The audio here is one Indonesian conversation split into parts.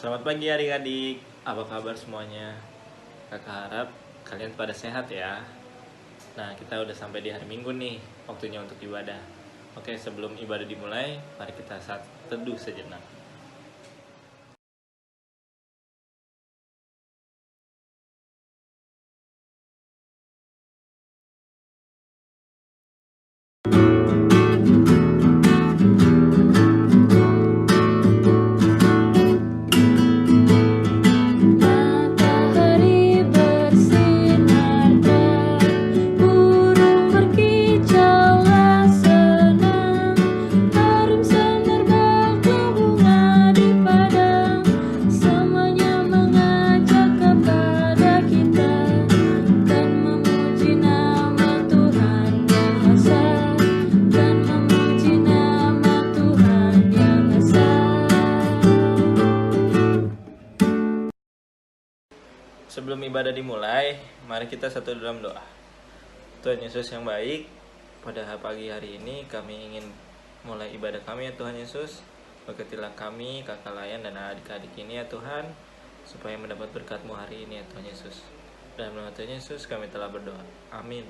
Selamat pagi adik-adik, apa kabar semuanya? Kakak harap kalian pada sehat ya. Nah, kita udah sampai di hari Minggu nih, waktunya untuk ibadah. Oke, sebelum ibadah dimulai, mari kita saat teduh sejenak. Sebelum ibadah dimulai, mari kita satu dalam doa. Tuhan Yesus yang baik, pada pagi hari ini kami ingin mulai ibadah kami ya Tuhan Yesus. Berkatilah kami, kakak layan dan adik-adik ini ya Tuhan, supaya mendapat berkat-Mu hari ini ya Tuhan Yesus. Dalam nama Tuhan Yesus kami telah berdoa. Amin.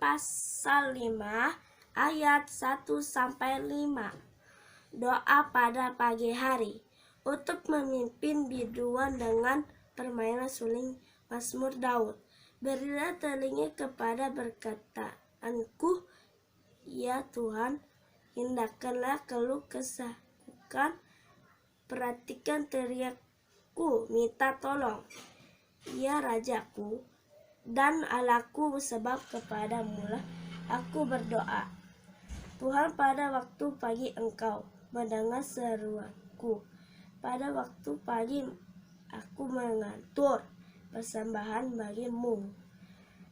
Pasal 5 ayat 1-5. Doa pada pagi hari untuk memimpin biduan dengan permainan suling Mazmur Daud. Berilah telinga kepada perkataanku, ya Tuhan, hindarkanlah keluh kesahku, perhatikan teriakku, minta tolong, ya Rajaku dan Allahku, sebab kepadamu-lah aku berdoa. Tuhan, pada waktu pagi Engkau mendengar seruanku. Pada waktu pagi aku mengatur persembahan bagimu,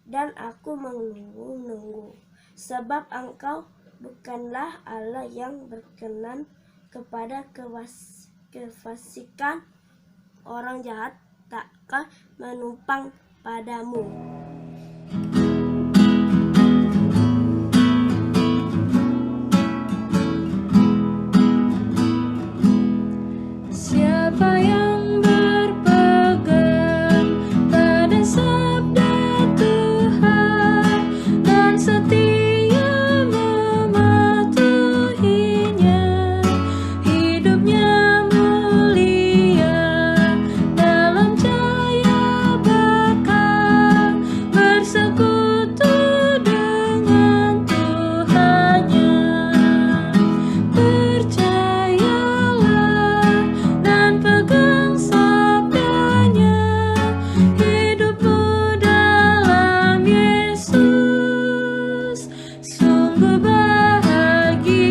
dan aku menunggu-nunggu, sebab Engkau bukanlah Allah yang berkenan kepada kefasikan. Orang jahat takkan menumpang padamu. Siapa yang berpegang pada sabda Tuhan dan setia mematuhinya, hidupnya mulia dalam cahaya berkah, bersekutu dengan Tuhannya. Percayalah dan pegang sabdanya, hidupmu dalam Yesus sungguh bahagia.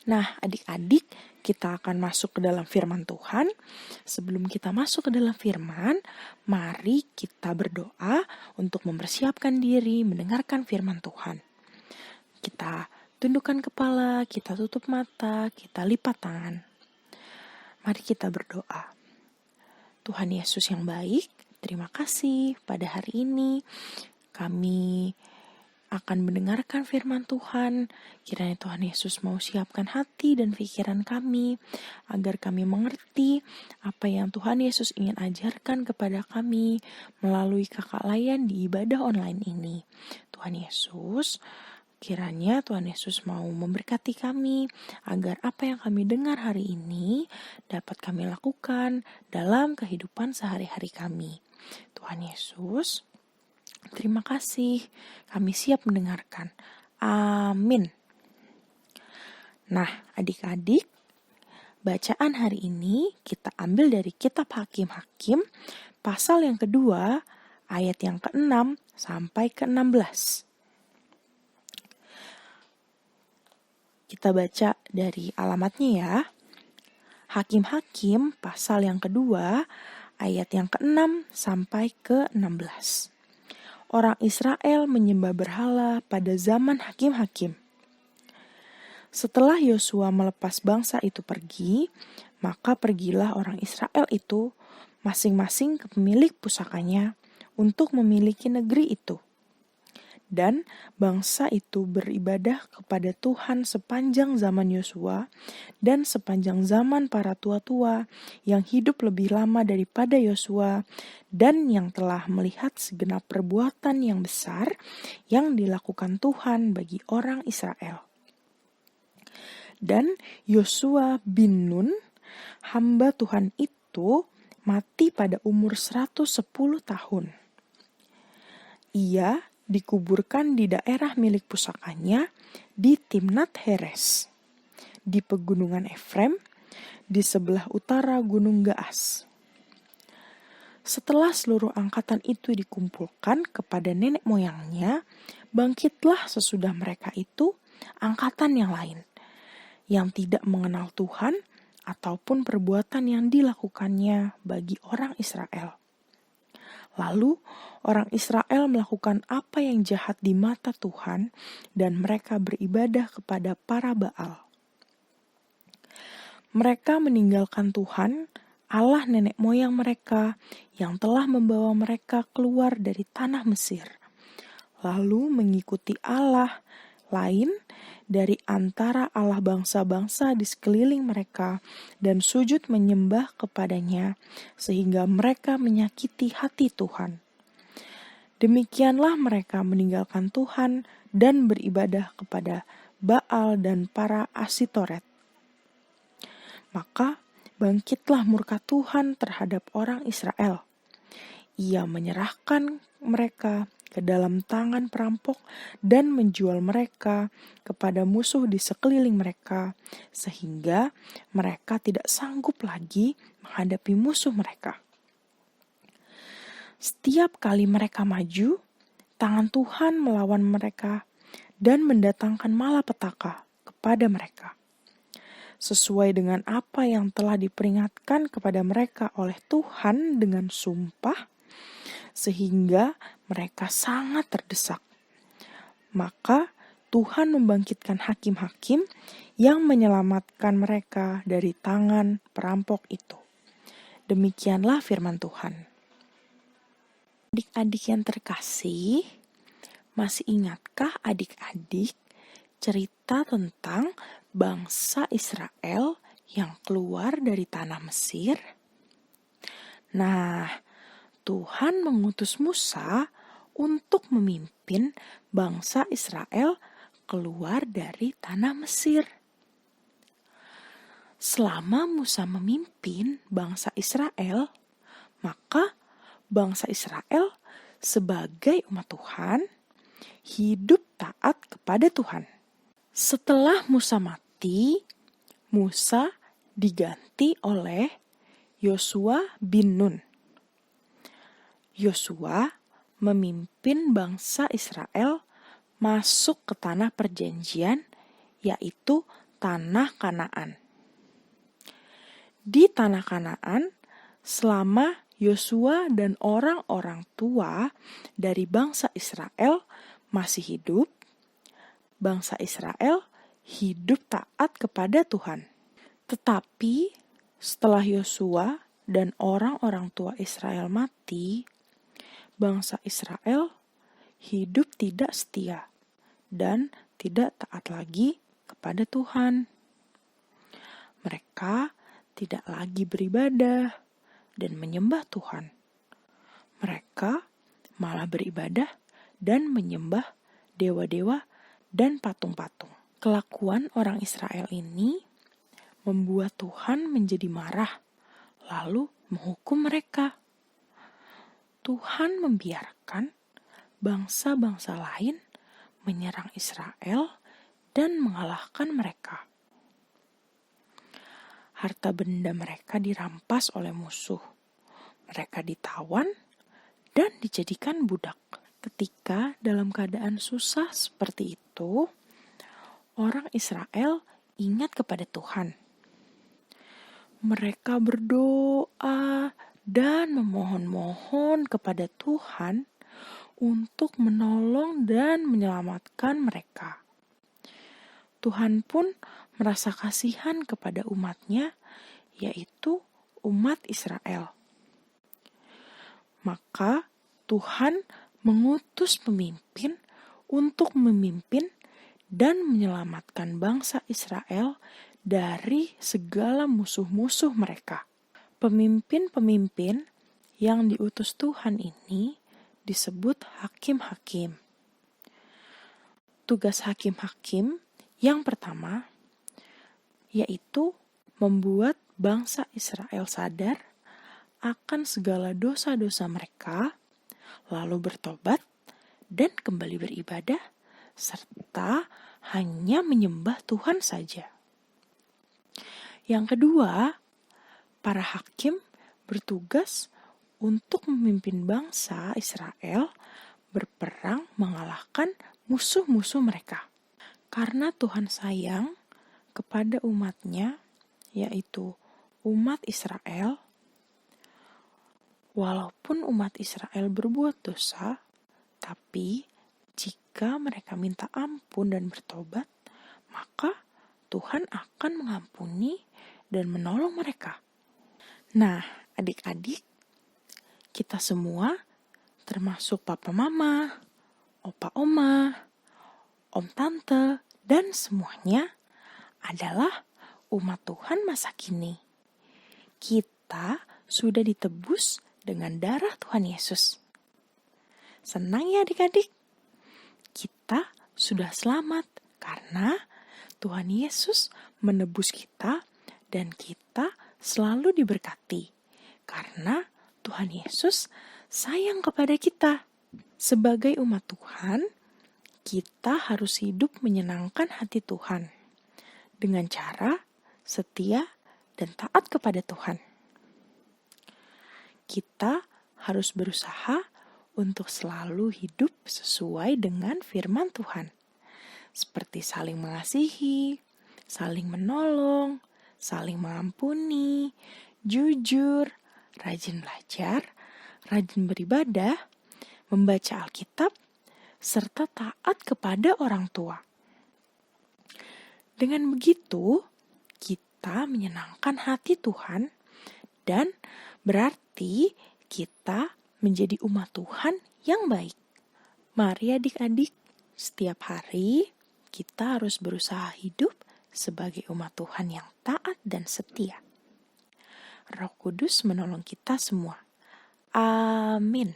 Nah, adik-adik, kita akan masuk ke dalam firman Tuhan. Sebelum kita masuk ke dalam firman, mari kita berdoa untuk mempersiapkan diri mendengarkan firman Tuhan. Kita tundukkan kepala, kita tutup mata, kita lipat tangan. Mari kita berdoa. Tuhan Yesus yang baik, terima kasih pada hari ini kami akan mendengarkan firman Tuhan. Kiranya Tuhan Yesus mau siapkan hati dan pikiran kami agar kami mengerti apa yang Tuhan Yesus ingin ajarkan kepada kami melalui kakak layan di ibadah online ini. Tuhan Yesus, kiranya Tuhan Yesus mau memberkati kami agar apa yang kami dengar hari ini dapat kami lakukan dalam kehidupan sehari-hari kami. Tuhan Yesus, terima kasih, kami siap mendengarkan. Amin. Nah, adik-adik, bacaan hari ini kita ambil dari kitab Hakim-Hakim, pasal yang kedua, ayat yang ke-6 sampai ke-16. Kita baca dari alamatnya ya. Hakim-Hakim, pasal yang kedua, ayat yang ke-6 sampai ke-16. Orang Israel menyembah berhala pada zaman hakim-hakim. Setelah Yosua melepas bangsa itu pergi, maka pergilah orang Israel itu masing-masing ke pemilik pusakanya untuk memiliki negeri itu. Dan bangsa itu beribadah kepada Tuhan sepanjang zaman Yosua dan sepanjang zaman para tua-tua yang hidup lebih lama daripada Yosua dan yang telah melihat segenap perbuatan yang besar yang dilakukan Tuhan bagi orang Israel. Dan Yosua bin Nun, hamba Tuhan itu, mati pada umur 110 tahun. Ia dikuburkan di daerah milik pusakanya di Timnat Heres, di pegunungan Efrem, di sebelah utara Gunung Gaas. Setelah seluruh angkatan itu dikumpulkan kepada nenek moyangnya, bangkitlah sesudah mereka itu angkatan yang lain, yang tidak mengenal Tuhan ataupun perbuatan yang dilakukannya bagi orang Israel. Lalu orang Israel melakukan apa yang jahat di mata Tuhan dan mereka beribadah kepada para Baal. Mereka meninggalkan Tuhan, Allah nenek moyang mereka yang telah membawa mereka keluar dari tanah Mesir, lalu mengikuti Allah lain dari antara Allah bangsa-bangsa di sekeliling mereka dan sujud menyembah kepadanya sehingga mereka menyakiti hati Tuhan. Demikianlah mereka meninggalkan Tuhan dan beribadah kepada Baal dan para Asitoret. Maka bangkitlah murka Tuhan terhadap orang Israel. Ia menyerahkan mereka ke dalam tangan perampok dan menjual mereka kepada musuh di sekeliling mereka, sehingga mereka tidak sanggup lagi menghadapi musuh mereka. Setiap kali mereka maju, tangan Tuhan melawan mereka dan mendatangkan malapetaka kepada mereka, sesuai dengan apa yang telah diperingatkan kepada mereka oleh Tuhan dengan sumpah, sehingga mereka sangat terdesak. Maka Tuhan membangkitkan hakim-hakim yang menyelamatkan mereka dari tangan perampok itu. Demikianlah firman Tuhan. Adik-adik yang terkasih, masih ingatkah adik-adik cerita tentang bangsa Israel yang keluar dari tanah Mesir? Nah, Tuhan mengutus Musa untuk memimpin bangsa Israel keluar dari tanah Mesir. Selama Musa memimpin bangsa Israel, maka bangsa Israel sebagai umat Tuhan hidup taat kepada Tuhan. Setelah Musa mati, Musa diganti oleh Yosua bin Nun. Yosua memimpin bangsa Israel masuk ke tanah perjanjian, yaitu tanah Kanaan. Di tanah Kanaan, selama Yosua dan orang-orang tua dari bangsa Israel masih hidup, bangsa Israel hidup taat kepada Tuhan. Tetapi setelah Yosua dan orang-orang tua Israel mati, bangsa Israel hidup tidak setia dan tidak taat lagi kepada Tuhan. Mereka tidak lagi beribadah dan menyembah Tuhan. Mereka malah beribadah dan menyembah dewa-dewa dan patung-patung. Kelakuan orang Israel ini membuat Tuhan menjadi marah, lalu menghukum mereka. Tuhan membiarkan bangsa-bangsa lain menyerang Israel dan mengalahkan mereka. Harta benda mereka dirampas oleh musuh. Mereka ditawan dan dijadikan budak. Ketika dalam keadaan susah seperti itu, orang Israel ingat kepada Tuhan. Mereka berdoa dan memohon-mohon kepada Tuhan untuk menolong dan menyelamatkan mereka. Tuhan pun merasa kasihan kepada umatnya, yaitu umat Israel. Maka Tuhan mengutus pemimpin untuk memimpin dan menyelamatkan bangsa Israel dari segala musuh-musuh mereka. Pemimpin-pemimpin yang diutus Tuhan ini disebut hakim-hakim. Tugas hakim-hakim yang pertama yaitu membuat bangsa Israel sadar akan segala dosa-dosa mereka, lalu bertobat dan kembali beribadah, serta hanya menyembah Tuhan saja. Yang kedua, para hakim bertugas untuk memimpin bangsa Israel berperang mengalahkan musuh-musuh mereka. Karena Tuhan sayang kepada umatnya, yaitu umat Israel, walaupun umat Israel berbuat dosa, tapi jika mereka minta ampun dan bertobat, maka Tuhan akan mengampuni dan menolong mereka. Nah, adik-adik, kita semua termasuk papa mama, opa oma, om tante, dan semuanya adalah umat Tuhan masa kini. Kita sudah ditebus dengan darah Tuhan Yesus. Senang ya adik-adik? Kita sudah selamat karena Tuhan Yesus menebus kita dan kita selalu diberkati karena Tuhan Yesus sayang kepada kita. Sebagai umat Tuhan, kita harus hidup menyenangkan hati Tuhan dengan cara setia dan taat kepada Tuhan. Kita harus berusaha untuk selalu hidup sesuai dengan firman Tuhan, seperti saling mengasihi, saling menolong, saling mengampuni, jujur, rajin belajar, rajin beribadah, membaca Alkitab, serta taat kepada orang tua. Dengan begitu, kita menyenangkan hati Tuhan dan berarti kita menjadi umat Tuhan yang baik. Mari adik-adik, setiap hari kita harus berusaha hidup sebagai umat Tuhan yang taat dan setia. Roh Kudus menolong kita semua. Amin.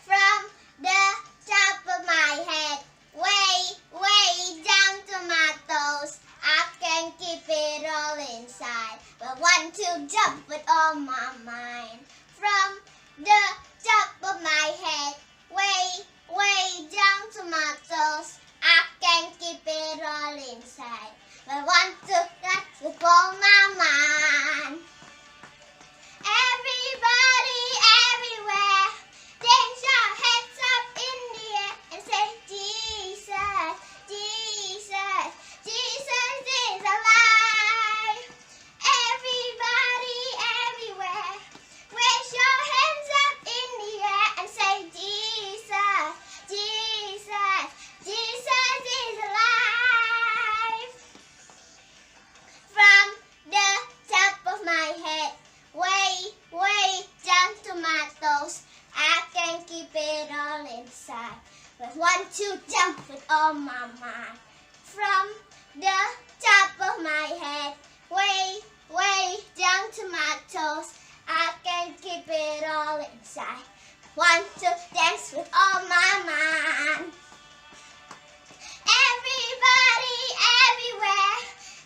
From the top of my head, way down to my toes, I can keep it all inside, but want to jump with all my mind. From the top of my head, way down to my toes, I can keep it all inside, but want to dance with all my mind. Everybody, everywhere, dance your heads up in the air and say, Jesus, Jesus, Jesus is alive. Everybody, everywhere, raise your want to jump with all my mind. From the top of my head, way, way down to my toes. I can keep it all inside. Want to dance with all my mind. Everybody, everywhere,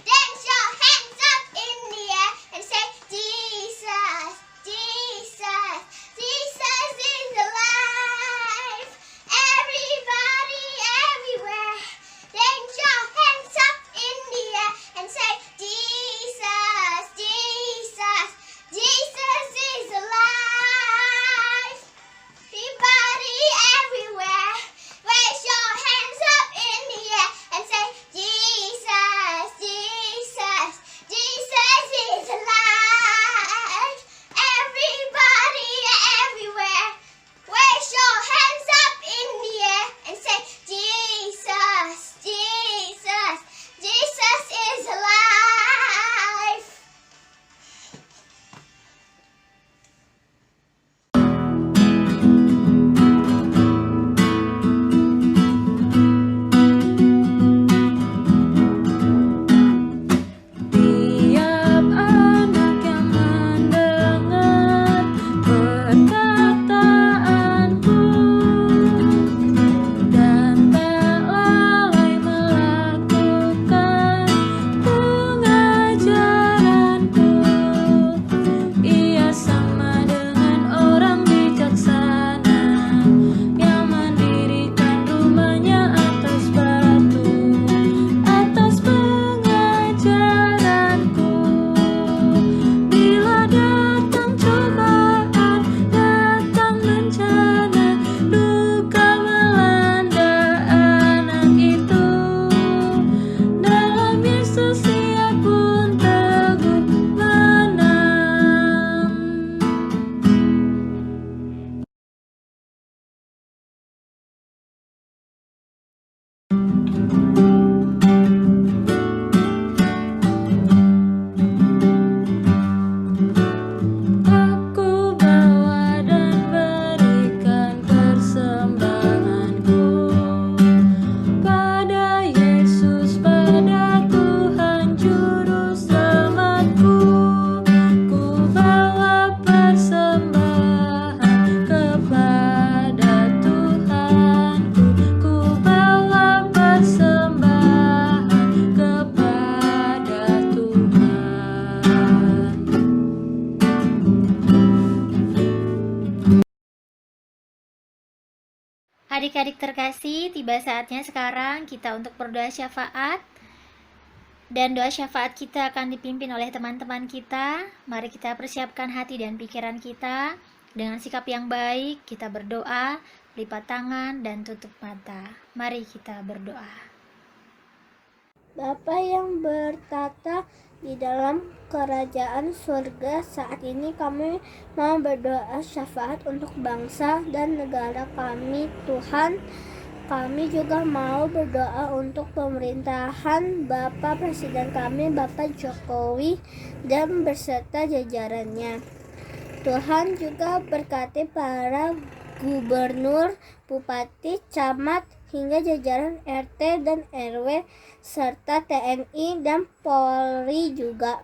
dance your hands up in the air and say, Jesus, Jesus, Jesus is alive. Everybody, everywhere, dance your hands up in the air and say, Jesus, Jesus, Jesus is alive. Everybody, everywhere, raise your hands up in the air and say, Jesus, Jesus, Jesus is alive. Everybody, everywhere, raise your hands up in the air and say, Jesus, Jesus, Jesus is alive. Tiap anak yang mendengar perkataanku dan tak lalai melakukan pengajaranku, ia sama dengan orang bijaksana yang mendirikan rumahnya atas batu, atas pengajaranku. Bila datang cobaan, datang bencana, duka melanda anak itu, dalam Yesus ia pun teguh menang. Aku bawa dan berikan persembahanku pada Yesus, pada Tuhan Juru Selamatku. Ku bawa persembahan kepada Tuhanku. Ku bawa persembahan kepada Tuhan. Adik-adik terkasih, tiba saatnya sekarang kita untuk berdoa syafaat. Dan doa syafaat kita akan dipimpin oleh teman-teman kita. Mari kita persiapkan hati dan pikiran kita. Dengan sikap yang baik, kita berdoa, lipat tangan, dan tutup mata. Mari kita berdoa. Bapa yang bertata di dalam kerajaan surga, saat ini kami mau berdoa syafaat untuk bangsa dan negara kami, Tuhan. Kami juga mau berdoa untuk pemerintahan Bapak Presiden kami, Bapak Jokowi, dan beserta jajarannya. Tuhan juga berkati para gubernur, bupati, camat, hingga jajaran RT dan RW, serta TNI dan Polri juga.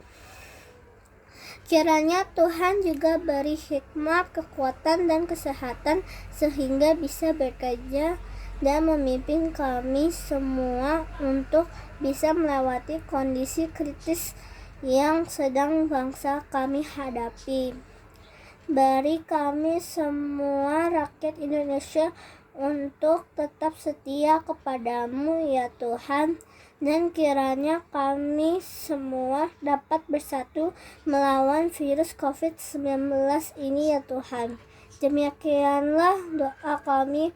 Kiranya Tuhan juga beri hikmat, kekuatan, dan kesehatan sehingga bisa bekerja dan memimpin kami semua untuk bisa melewati kondisi kritis yang sedang bangsa kami hadapi. Beri kami semua rakyat Indonesia untuk tetap setia kepadamu ya Tuhan, dan kiranya kami semua dapat bersatu melawan virus COVID-19 ini ya Tuhan. Demikianlah doa kami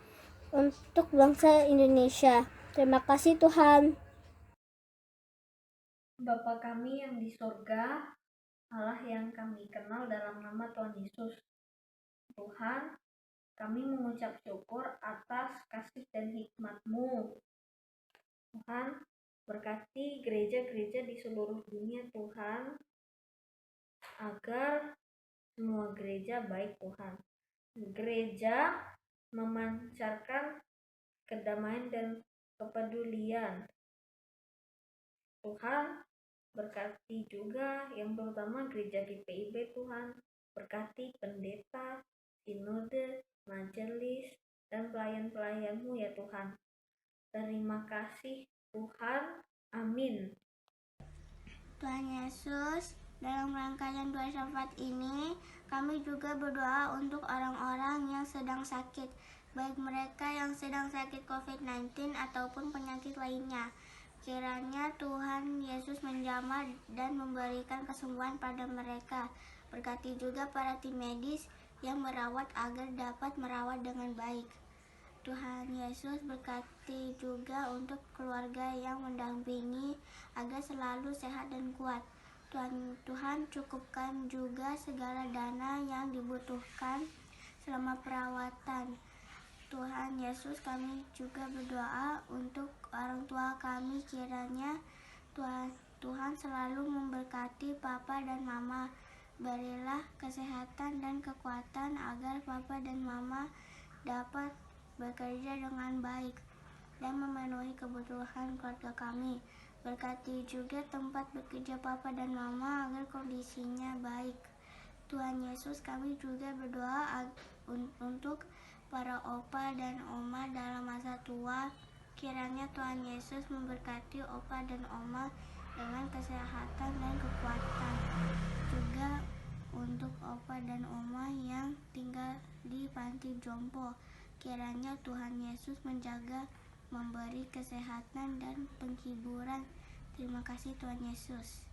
untuk bangsa Indonesia. Terima kasih Tuhan. Bapa kami yang di surga, Allah yang kami kenal dalam nama Tuhan Yesus. Tuhan, kami mengucap syukur atas kasih dan hikmat-Mu. Tuhan, berkati gereja-gereja di seluruh dunia Tuhan, agar semua gereja baik Tuhan. Gereja memancarkan kedamaian dan kepedulian. Tuhan, berkati juga yang terutama gereja GPIB Tuhan. Berkati pendeta, sinode, majelis, dan pelayan-pelayan-Mu ya Tuhan. Terima kasih Tuhan. Amin. Tuhan Yesus, dalam rangkaian doa syafaat ini, kami juga berdoa untuk orang-orang yang sedang sakit, baik mereka yang sedang sakit COVID-19 ataupun penyakit lainnya. Kiranya Tuhan Yesus menjamah dan memberikan kesembuhan pada mereka. Berkati juga para tim medis yang merawat agar dapat merawat dengan baik. Tuhan Yesus berkati juga untuk keluarga yang mendampingi agar selalu sehat dan kuat. Tuhan cukupkan juga segala dana yang dibutuhkan selama perawatan. Tuhan Yesus, kami juga berdoa untuk orang tua kami, kiranya Tuhan selalu memberkati Papa dan Mama. Berilah kesehatan dan kekuatan agar Papa dan Mama dapat bekerja dengan baik dan memenuhi kebutuhan keluarga kami. Berkati juga tempat bekerja Papa dan Mama agar kondisinya baik. Tuhan Yesus, kami juga berdoa untuk para opa dan oma dalam masa tua. Kiranya Tuhan Yesus memberkati opa dan oma dengan kesehatan dan kekuatan. Juga untuk opa dan oma yang tinggal di panti jompo, kiranya Tuhan Yesus menjaga, memberi kesehatan dan penghiburan. Terima kasih Tuhan Yesus.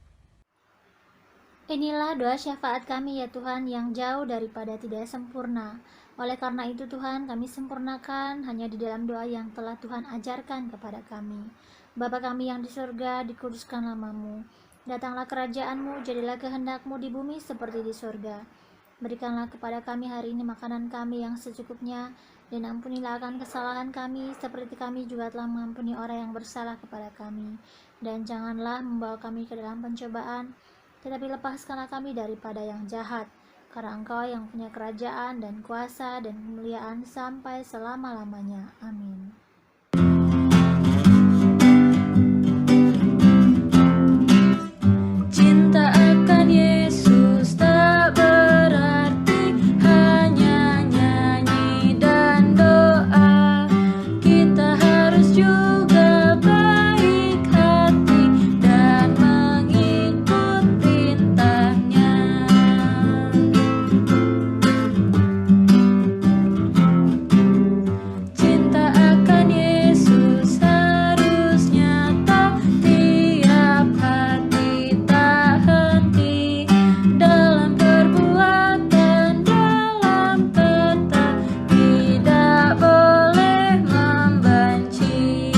Inilah doa syafaat kami ya Tuhan yang jauh daripada tidak sempurna. Oleh karena itu Tuhan, kami sempurnakan hanya di dalam doa yang telah Tuhan ajarkan kepada kami. Bapa kami yang di surga, dikuduskan nama-Mu. Datanglah kerajaan-Mu, jadilah kehendak-Mu di bumi seperti di surga. Berikanlah kepada kami hari ini makanan kami yang secukupnya, dan ampunilah akan kesalahan kami, seperti kami juga telah mengampuni orang yang bersalah kepada kami. Dan janganlah membawa kami ke dalam pencobaan, tetapi lepaskanlah kami daripada yang jahat, karena Engkau yang punya kerajaan dan kuasa dan kemuliaan sampai selama-lamanya. Amin. Cinta akan Yesus tak berarti hanya nyanyi dan doa. Kita harus juga baik hati dan mengikut perintahnya. Cinta akan Yesus harus nyata tiap hati, tak henti dalam perbuatan, dalam kata, tidak boleh membenci.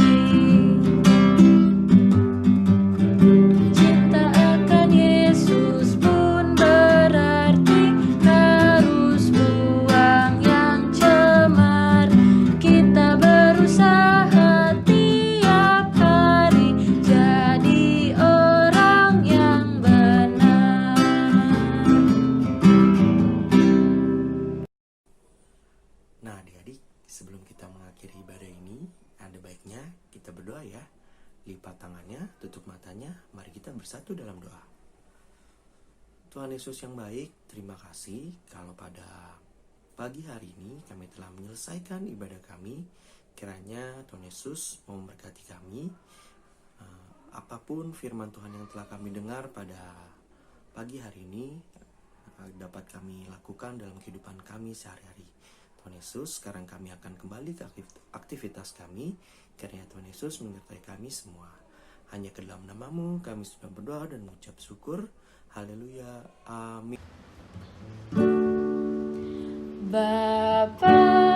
Cinta akan Yesus pun berarti harus buang yang cemar. Kita berusaha tiap hari jadi orang yang benar. Nah adik-adik, sebelum kita mengakhiri ibadah ini, ada baiknya kita berdoa ya. Lipat tangannya, tutup matanya, mari kita bersatu dalam doa. Tuhan Yesus yang baik, terima kasih kalau pada pagi hari ini kami telah menyelesaikan ibadah kami. Kiranya Tuhan Yesus mau memberkati kami. Apapun firman Tuhan yang telah kami dengar pada pagi hari ini dapat kami lakukan dalam kehidupan kami sehari-hari. Tuhan Yesus, sekarang kami akan kembali ke aktivitas kami. Kiranya Tuhan Yesus menyertai kami semua. Hanya ke dalam nama-Mu kami sudah berdoa dan mengucap syukur. Haleluya. Amin. Bapa